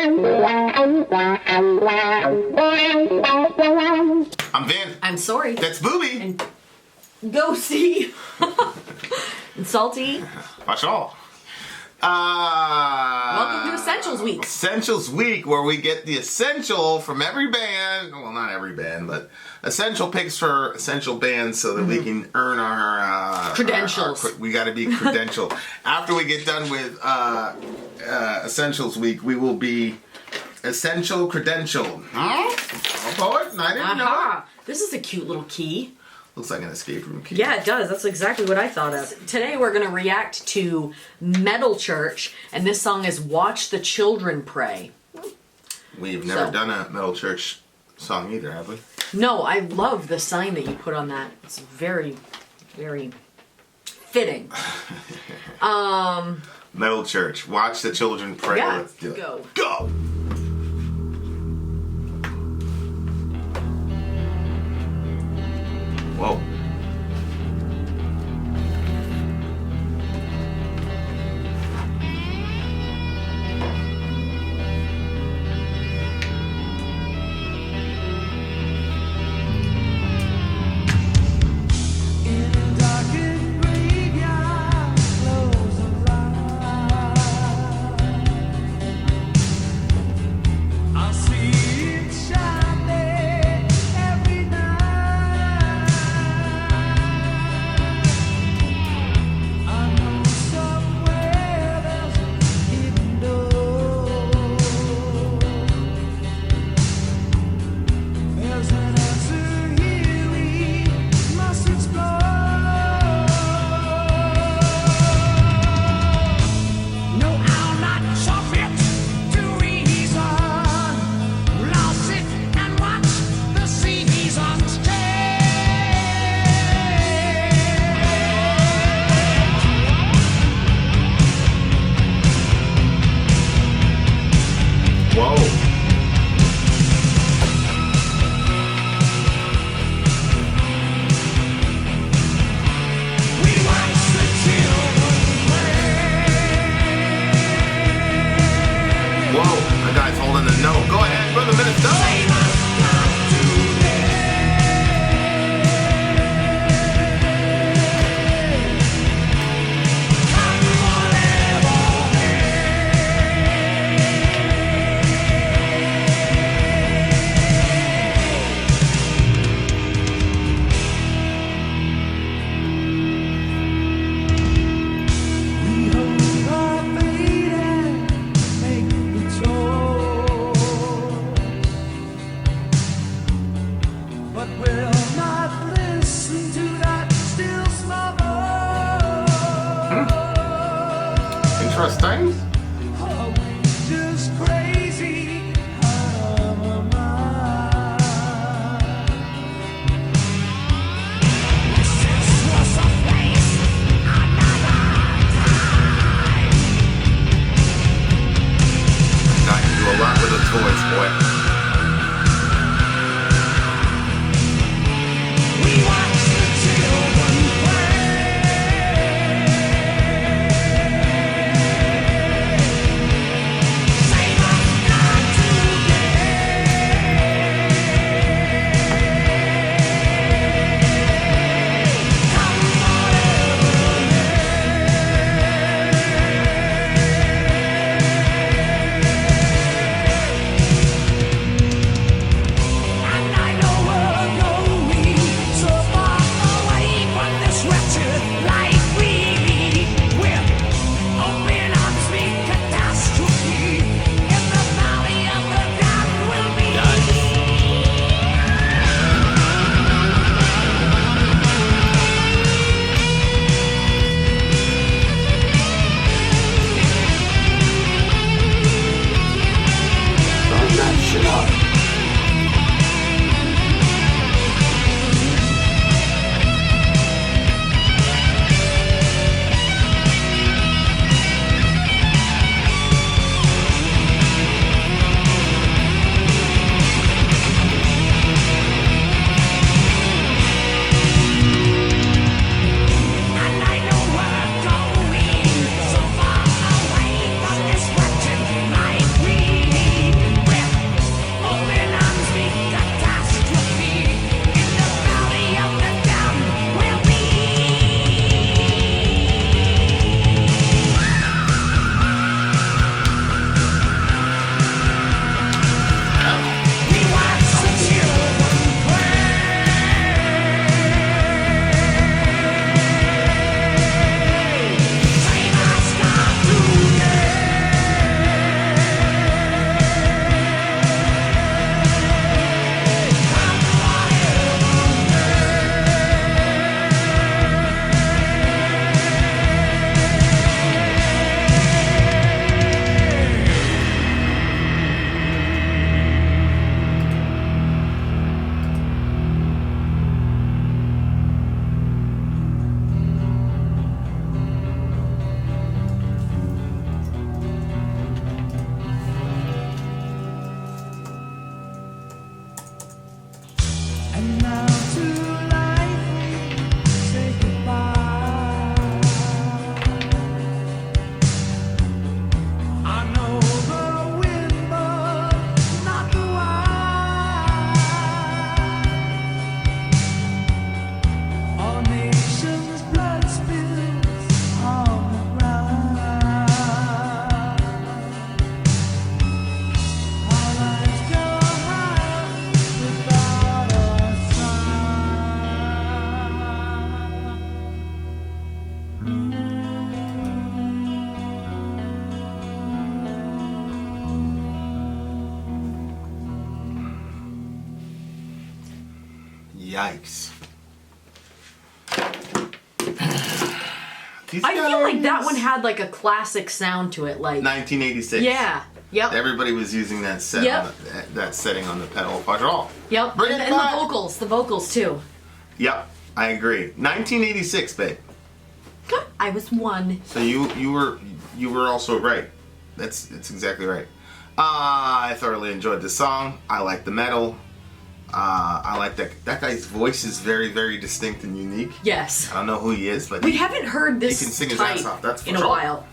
I'm Vin. I'm Sori. That's Booby. And go see. And Salty. Watch all. Welcome to Essentials Week. Essentials Week, where we get the essential from every band. Well, not every band, but essential picks for essential bands so that we can earn our credentials. We got to be credentialed. After we get done with Essentials Week, we will be essential credentialed. Huh? Oh, poet? I didn't know. This is a cute little key. Looks like an escape room key. Yeah, it does. That's exactly what I thought of. Today we're going to react to Metal Church, and this song is Watch the Children Pray. We've never done a Metal Church song either, have we? No, I love the sign that you put on that. It's very, very fitting. Metal Church. Watch the Children Pray. Yeah, Let's do it. go. Go! Whoa. No, go ahead, brother minister. Interesting. Guy can do a lot with his voice, boy. Yikes. I feel like that one had like a classic sound to it, like 1986. Yeah. Yep. Everybody was using that set that setting on the pedal quadrille. Yep. Bring it and back. the vocals too. Yep, I agree. 1986, babe. I was 1. So you were also right. That's exactly right. I thoroughly enjoyed the song. I like the metal. I like that guy's voice is very, very distinct and unique. Yes. I don't know who he is, but We haven't heard this he can sing his type ass off. That's for in sure. a while.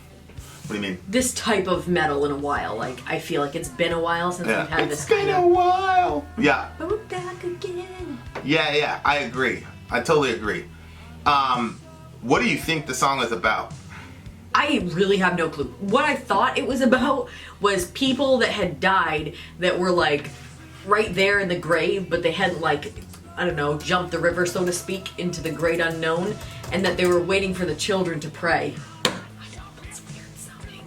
What do you mean? This type of metal in a while. Like, I feel like it's been a while since we've had this kind It's been a while. Yeah. But we're back again. Yeah, I agree. I totally agree. What do you think the song is about? I really have no clue. What I thought it was about was people that had died that were like right there in the grave, but they hadn't like, I don't know, jumped the river, so to speak, into the great unknown, and that they were waiting for the children to pray. I know, that's weird sounding.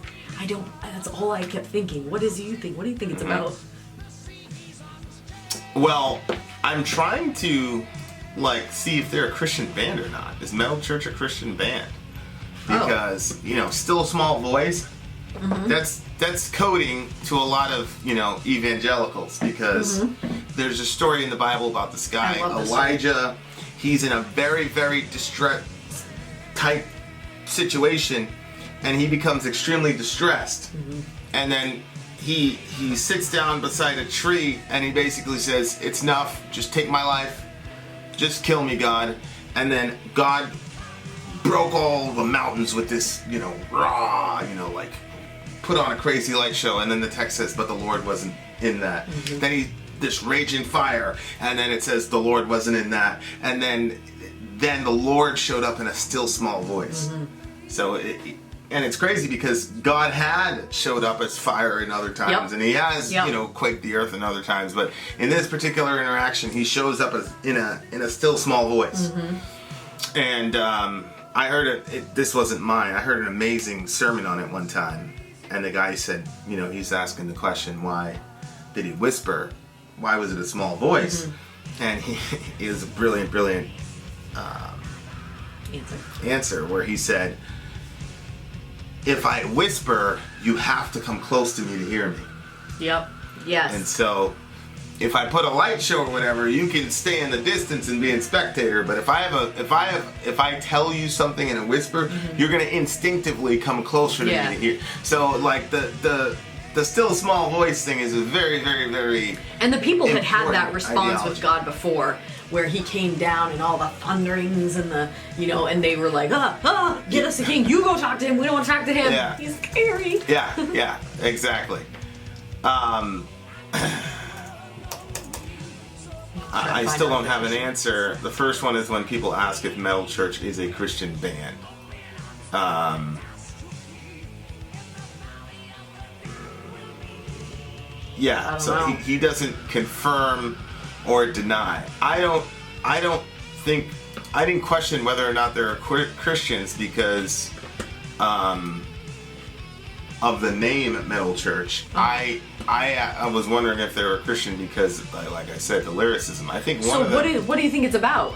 That's all I kept thinking. What do you think? What do you think it's about? Well, I'm trying to see if they're a Christian band or not. Is Metal Church a Christian band? Because still a small voice. That's coding to a lot of evangelicals, because there's a story in the Bible about this guy Elijah. He's in a very, very distressed type situation, and he becomes extremely distressed, and then he sits down beside a tree and he basically says, "It's enough, just take my life, just kill me, God." And then God broke all the mountains with this, put on a crazy light show, and then the text says, but the Lord wasn't in that. Then this raging fire, and then it says the Lord wasn't in that, and then the Lord showed up in a still small voice. So it's crazy because God had showed up as fire in other times, and he has quaked the earth in other times, but in this particular interaction he shows up as in a still small voice. And I heard this wasn't mine. I heard an amazing sermon on it one time, and the guy said, he's asking the question, why did he whisper? Why was it a small voice? And he was a brilliant answer where he said, if I whisper, you have to come close to me to hear me. Yep. Yes. And so if I put a light show or whatever, you can stay in the distance and be a spectator. But if I tell you something in a whisper, you're gonna instinctively come closer to me to hear. So like the still small voice thing is a very, very, very. And the people had that response ideology with God before, where he came down and all the thunderings and the and they were like, get us a king. You go talk to him. We don't want to talk to him. Yeah. He's scary. Yeah, exactly. I still don't have an answer. The first one is when people ask if Metal Church is a Christian band. Yeah, so he doesn't confirm or deny. I didn't question whether or not they're Christians because of the name Metal Church. I was wondering if they were Christian because, like I said, the lyricism. I think one of them. So what do you think it's about?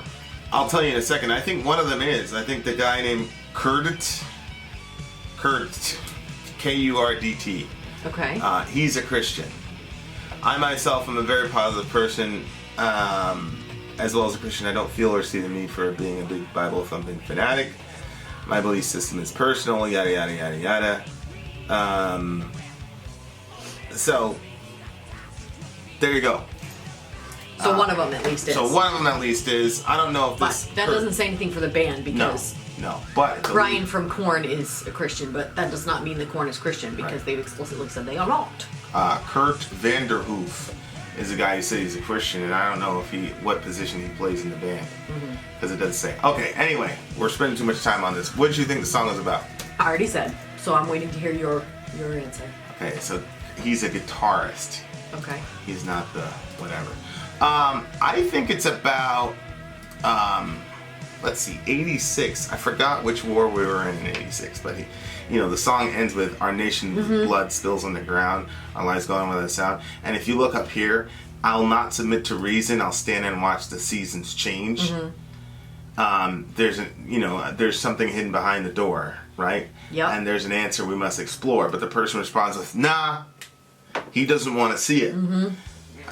I'll tell you in a second. I think one of them is. I think the guy named Kurt, Kurdt. Okay. He's a Christian. I myself am a very positive person, as well as a Christian. I don't feel or see the need for being a big Bible thumping fanatic. My belief system is personal. Yada yada yada yada. So there you go. So one of them at least is. So one of them at least is. I don't know if this. But that doesn't say anything for the band because. No. But Brian from Korn is a Christian, but that does not mean that Korn is Christian because they've explicitly said they are not. Kurt Vanderhoof is a guy who said he's a Christian, and I don't know what position he plays in the band because it doesn't say. Okay. Anyway, we're spending too much time on this. What did you think the song was about? I already said. So I'm waiting to hear your answer. Okay, so he's a guitarist. Okay. He's not the whatever. I think it's about, let's see, 86. I forgot which war we were in 86, but the song ends with our nation's blood spills on the ground, our lives go on without a sound. And if you look up here, I'll not submit to reason. I'll stand and watch the seasons change. There's something hidden behind the door, right? Yep. And there's an answer we must explore. But the person responds with, nah, he doesn't want to see it.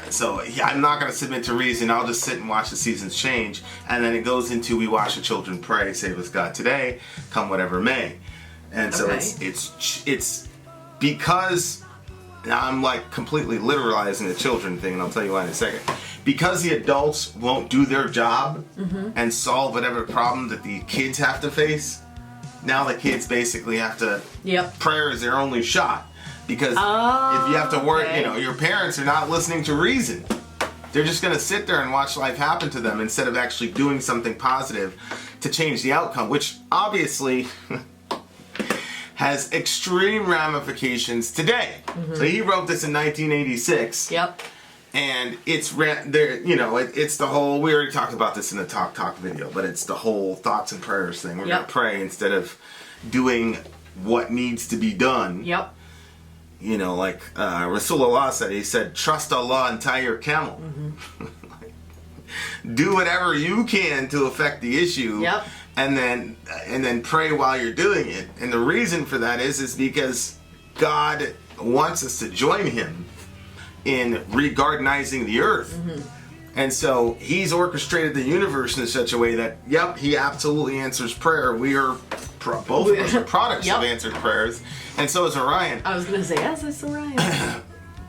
So I'm not going to submit to reason. I'll just sit and watch the seasons change. And then it goes into, we watch the children pray, save us God today, come whatever may. And so it's because I'm like completely literalizing the children thing, and I'll tell you why in a second. Because the adults won't do their job and solve whatever problem that the kids have to face, now the kids basically have to, prayer is their only shot. Because if you have to work, your parents are not listening to reason. They're just going to sit there and watch life happen to them instead of actually doing something positive to change the outcome, which obviously has extreme ramifications today. So he wrote this in 1986. Yep. And it's the whole, we already talked about this in the Talk video, but it's the whole thoughts and prayers thing. We're going to pray instead of doing what needs to be done. Yep. Like Rasulullah said, he said, trust Allah and tie your camel. Do whatever you can to affect the issue. Yep. And then pray while you're doing it. And the reason for that is because God wants us to join him in regardenizing the earth. And so he's orchestrated the universe in such a way that, he absolutely answers prayer. We are both of us are products of answered prayers, and so is Orion. I was gonna say, yes, it's Orion.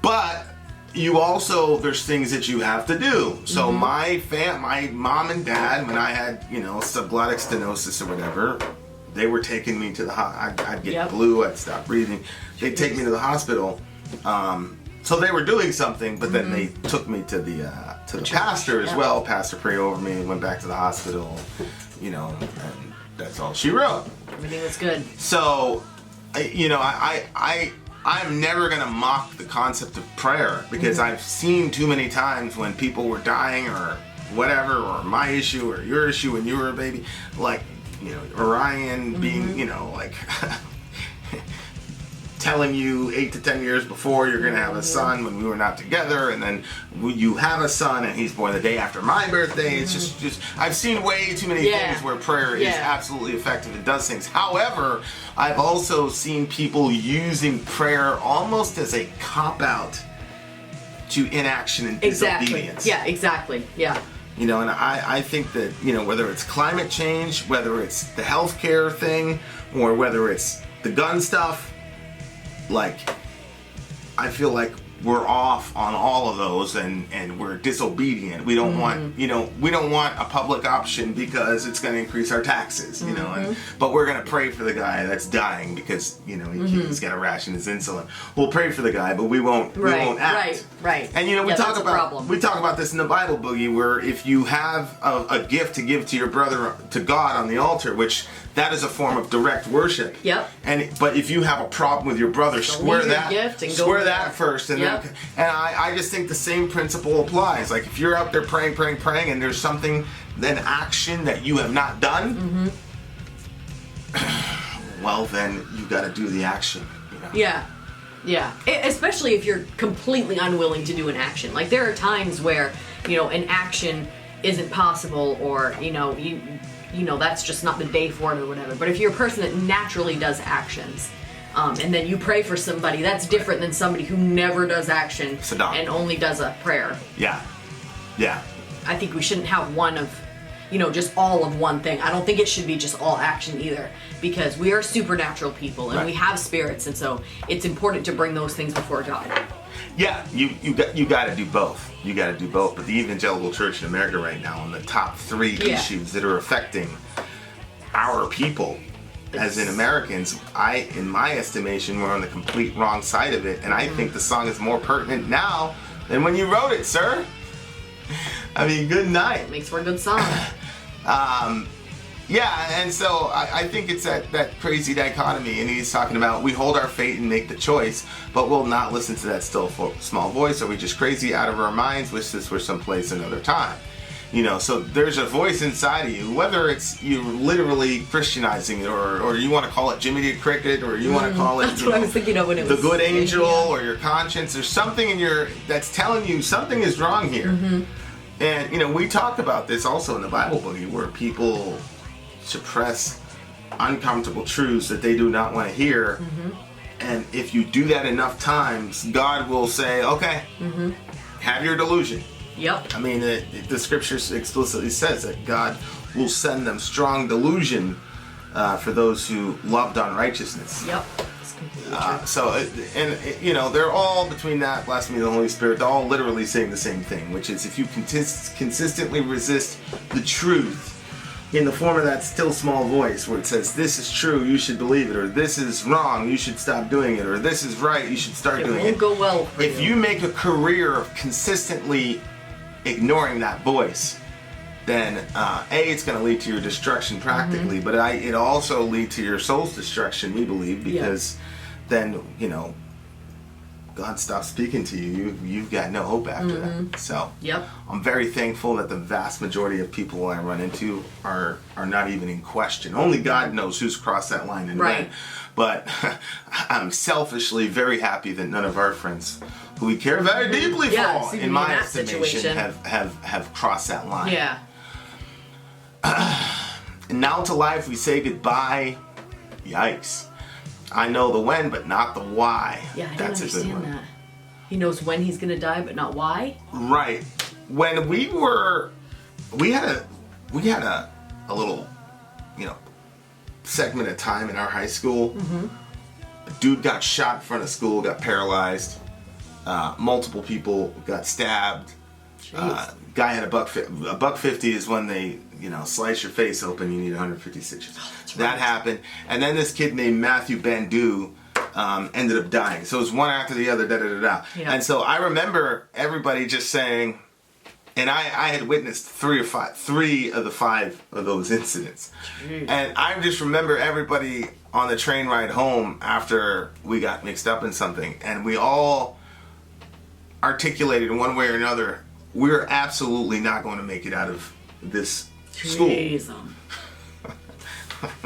But you also, there's things that you have to do. So my mom and dad, when I had subglottic stenosis or whatever, they were taking me to the I'd get blue, I'd stop breathing. They'd take me to the hospital. So they were doing something, but then they took me to the pastor as well. Pastor prayed over me, went back to the hospital, and that's all she wrote. Everything was good. So, I'm never gonna mock the concept of prayer because I've seen too many times when people were dying or whatever, or my issue or your issue when you were a baby, like Orion being telling you 8 to 10 years before you're gonna have a son when we were not together, and then you have a son and he's born the day after my birthday. It's just I've seen way too many things where prayer is absolutely effective. It does things. However, I've also seen people using prayer almost as a cop-out to inaction and disobedience. Yeah, exactly. Yeah. And I think that, whether it's climate change, whether it's the healthcare thing, or whether it's the gun stuff, I feel like we're off on all of those, and we're disobedient. We don't want, we don't want a public option because it's going to increase our taxes, but we're going to pray for the guy that's dying because, he's got to ration his insulin. We'll pray for the guy, but we won't act. Right. And we talk about this in the Bible, Boogie, where if you have a gift to give to your brother, to God on the altar, which that is a form of direct worship. Yep. But if you have a problem with your brother, square that first, and then, and I just think the same principle applies. Like if you're out there praying, and there's something, then action that you have not done, well, then you got to do the action. Yeah. Especially if you're completely unwilling to do an action. Like there are times where an action isn't possible, or that's just not the day for it or whatever. But if you're a person that naturally does actions, and then you pray for somebody, that's different than somebody who never does action and only does a prayer. Yeah. I think we shouldn't have one of, just all of one thing. I don't think it should be just all action either, because we are supernatural people and we have spirits, and so it's important to bring those things before God. Yeah, you got to do both. You got to do both. But the evangelical church in America right now, on the top 3 issues that are affecting our people, as in Americans, in my estimation, we're on the complete wrong side of it. And I think the song is more pertinent now than when you wrote it, sir. I mean, good night. It makes for a good song. Yeah, and so I think it's that crazy dichotomy, and he's talking about we hold our fate and make the choice, but we'll not listen to that still small voice. Are we just crazy out of our minds? Wish this were someplace another time. So there's a voice inside of you, whether it's you literally Christianizing it, or you want to call it Jimmy the Cricket, or you want to call it That's what I was thinking of when it the was good angel, or your conscience. There's something in that's telling you something is wrong here. And we talked about this also in the Bible Boogie, where people suppress uncomfortable truths that they do not want to hear. And if you do that enough times, God will say, okay, have your delusion. Yep. I mean, the scripture explicitly says that God will send them strong delusion for those who loved unrighteousness. Yep. It's completely true. They're all between that, blasphemy of the Holy Spirit, they're all literally saying the same thing, which is if you consistently resist the truth in the form of that still small voice where it says, this is true, you should believe it, or this is wrong, you should stop doing it, or this is right, you should start doing it. It won't go well for if you make a career of consistently ignoring that voice, then it's going to lead to your destruction practically, but it also lead to your soul's destruction, we believe, because then God stops speaking to you. You've got no hope after that. So I'm very thankful that the vast majority of people I run into are not even in question. Only God knows who's crossed that line and when. But I'm selfishly very happy that none of our friends, who we care very deeply for, in my estimation, have crossed that line. Yeah. And now to life we say goodbye. Yikes. I know the when, but not the why. Yeah, I don't understand that. He knows when he's gonna die, but not why. Right. When we had a little, segment of time in our high school. A dude got shot in front of school, got paralyzed. Multiple people got stabbed. Guy had a $150 is when they, slice your face open. You need 150 stitches. That happened, and then this kid named Matthew Bandu ended up dying. So it was one after the other, Yeah. And so I remember everybody just saying, and I had witnessed 3 of the 5 of those incidents. Jeez. And I just remember everybody on the train ride home after we got mixed up in something, and we all articulated in one way or another, we're absolutely not going to make it out of this school.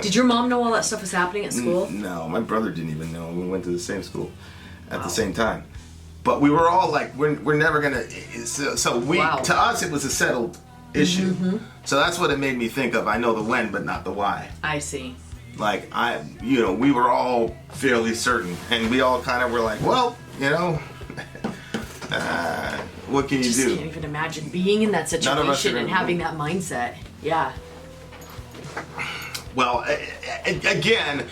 Did your mom know all that stuff was happening at school? No, my brother didn't even know. We went to the same school at the same time. But we were all like, we're never gonna. To us it was a settled issue. So that's what it made me think of. I know the when, but not the why. I see. Like we were all fairly certain, and we all kind of were like, well, what can you do? I can't even imagine being in that situation and having that mindset. Yeah. Well, again,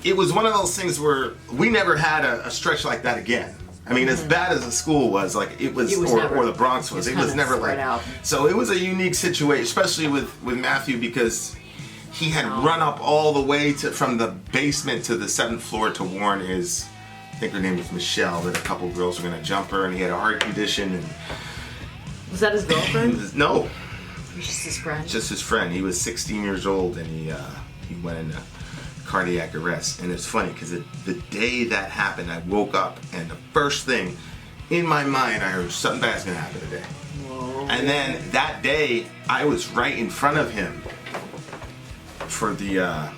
it was one of those things where we never had a stretch like that again. I mean, as bad as the school was, like it was or the Bronx was, it was never like. Out. So it was a unique situation, especially with Matthew, because he had run up all the way from the basement to the 7th floor to warn his, I think her name was Michelle, that a couple girls were going to jump her, and he had a heart condition. And was that his girlfriend? No. Just his friend. Just his friend. He was 16 years old, and he went into cardiac arrest. And it's funny because the day that happened, I woke up, and the first thing in my mind, I heard something bad's gonna happen today. Whoa. And then that day, I was right in front of him for the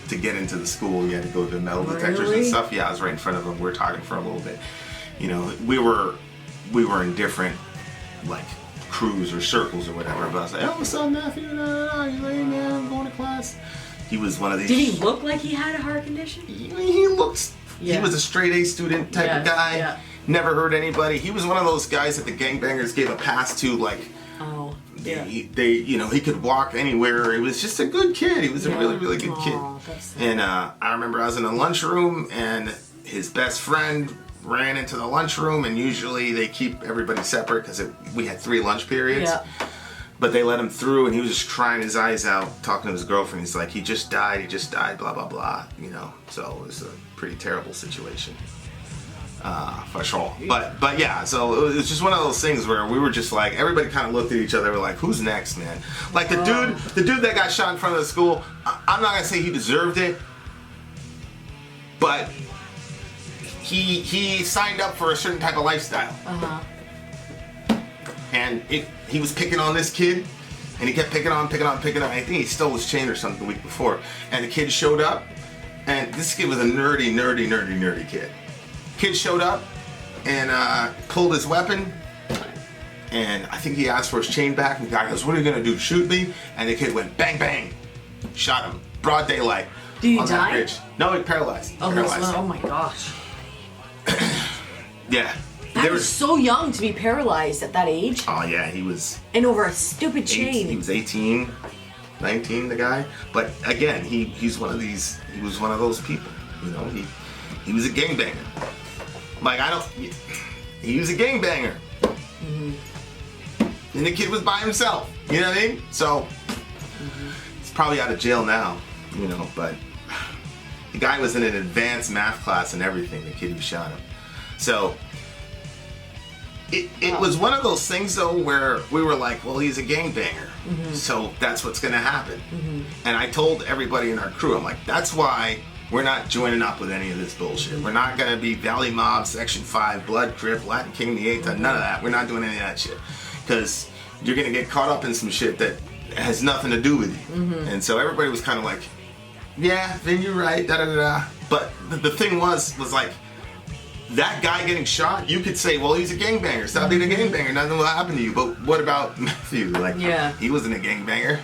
to get into the school. You had to go to the metal detectors and stuff. Yeah, I was right in front of him. We were talking for a little bit. We were in different crews or circles or whatever, but I was like, oh, what's up, Matthew? You late, man? I'm going to class. He was one of these. Did he look like he had a heart condition? He looked. Yeah. He was a straight A student type of guy. Yeah. Never hurt anybody. He was one of those guys that the gangbangers gave a pass to, he could walk anywhere. He was just a good kid. He was a really, really good kid. And I remember I was in the lunchroom, and his best friend ran into the lunchroom, and usually they keep everybody separate because we had 3 lunch periods. Yeah. But they let him through, and he was just crying his eyes out, talking to his girlfriend. He's like, he just died, blah, blah, blah, So it was a pretty terrible situation, for sure. But yeah, so it was just one of those things where we were just like, everybody kind of looked at each other, we're like, who's next, man? Like the dude that got shot in front of the school, I'm not gonna say he deserved it, but he signed up for a certain type of lifestyle. and he was picking on this kid, and he kept picking on. I think he stole his chain or something the week before, and the kid showed up, and this kid was a nerdy kid. Kid showed up and pulled his weapon, and I think he asked for his chain back, and the guy goes, "What are you gonna do, shoot me?" And the kid went bang bang, shot him, broad daylight. Did he on that die? bridge. No, he paralyzed. Oh, Paralyzed. oh my gosh. Yeah. That was so young to be paralyzed at that age. Oh yeah, he was. And over a stupid chain. He was 18, 19, the guy. But again, he's one of these. He was one of those people. You know, he was a gangbanger. Like he was a gangbanger. And the kid was by himself. You know what I mean? So he's probably out of jail now. You know, but the guy was in an advanced math class and everything. The kid who shot him. So. It was one of those things though where we were like, well, he's a gangbanger, so that's what's gonna happen. And I told everybody in our crew, I'm like, that's why we're not joining up with any of this bullshit. We're not gonna be Valley Mob, Section 5, Blood Crip, Latin King the Eighth, none of that. We're not doing any of that shit. Because you're gonna get caught up in some shit that has nothing to do with you. And so everybody was kind of like, yeah, Vin, you're right, da da da da. But the thing was like, that guy getting shot, you could say, well, he's a gangbanger. Stop being a gangbanger. Nothing will happen to you. But what about Matthew? Like, he wasn't a gangbanger.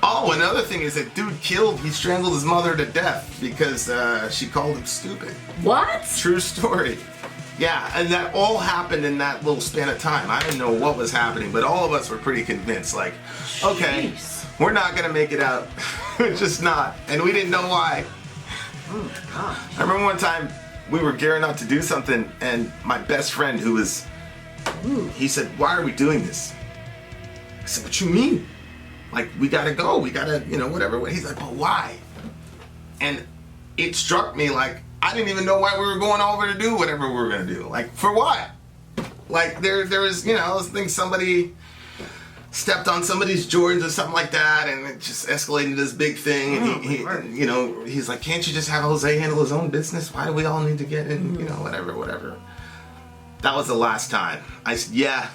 Oh, another thing is that dude he strangled his mother to death because she called him stupid. What? True story. Yeah, and that all happened in that little span of time. I didn't know what was happening, but all of us were pretty convinced. Like, okay, we're not going to make it out. We're just not. And we didn't know why. Oh, my gosh. I remember one time, we were gearing up to do something, and my best friend, he said, "Why are we doing this?" I said, "What you mean? Like, we gotta go, we gotta, whatever." He's like, "But why?" And it struck me like, I didn't even know why we were going over to do whatever we were gonna do. Like, for what? Like, there was, I think somebody stepped on somebody's Jordans or something like that, and it just escalated into this big thing. And he's like, "Can't you just have Jose handle his own business? Why do we all need to get in? Whatever." That was the last time. I said, yeah.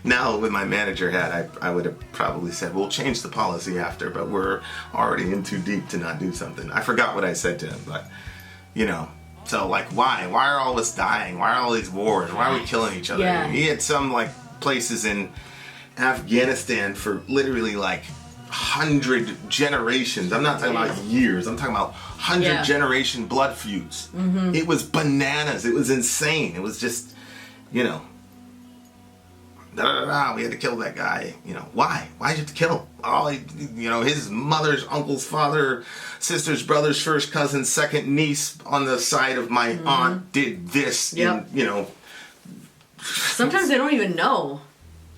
Now with my manager hat, I would have probably said, we'll change the policy after, but we're already in too deep to not do something. I forgot what I said to him, but, so like, why? Why are all of us dying? Why are all these wars? Why are we killing each other? Yeah. He had some like places in Afghanistan for literally like 100 generations. I'm not talking about years. I'm talking about 100 generation blood feuds. It was bananas. It was insane. It was just, we had to kill that guy. Why? Why'd you have to kill him? Oh, his mother's uncle's father, sister's brother's first cousin, second niece on the side of my aunt did this. Yep. Sometimes they don't even know.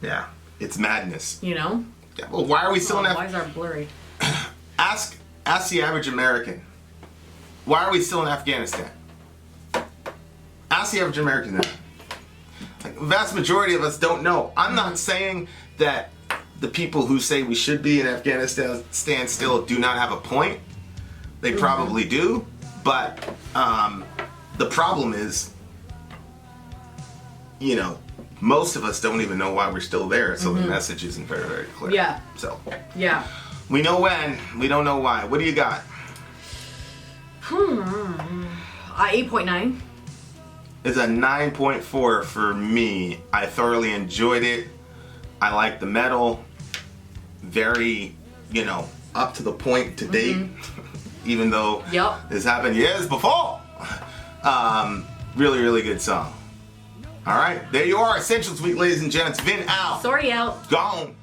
Yeah. It's madness. Yeah, well, why are we still in Why is our blurry? Ask the average American. Why are we still in Afghanistan? Ask the average American that. Like, the vast majority of us don't know. I'm not saying that the people who say we should be in Afghanistan stand still do not have a point. They probably do. But the problem is, most of us don't even know why we're still there, so the message isn't very, very clear. Yeah. So. Yeah. We know when, we don't know why. What do you got? 8.9. It's a 9.4 for me. I thoroughly enjoyed it. I like the metal. Very, up to the point to date. Even though this happened years before. Really, really good song. All right, there you are. Essentials Week, ladies and gents. Vin out. Sorry out. Gone.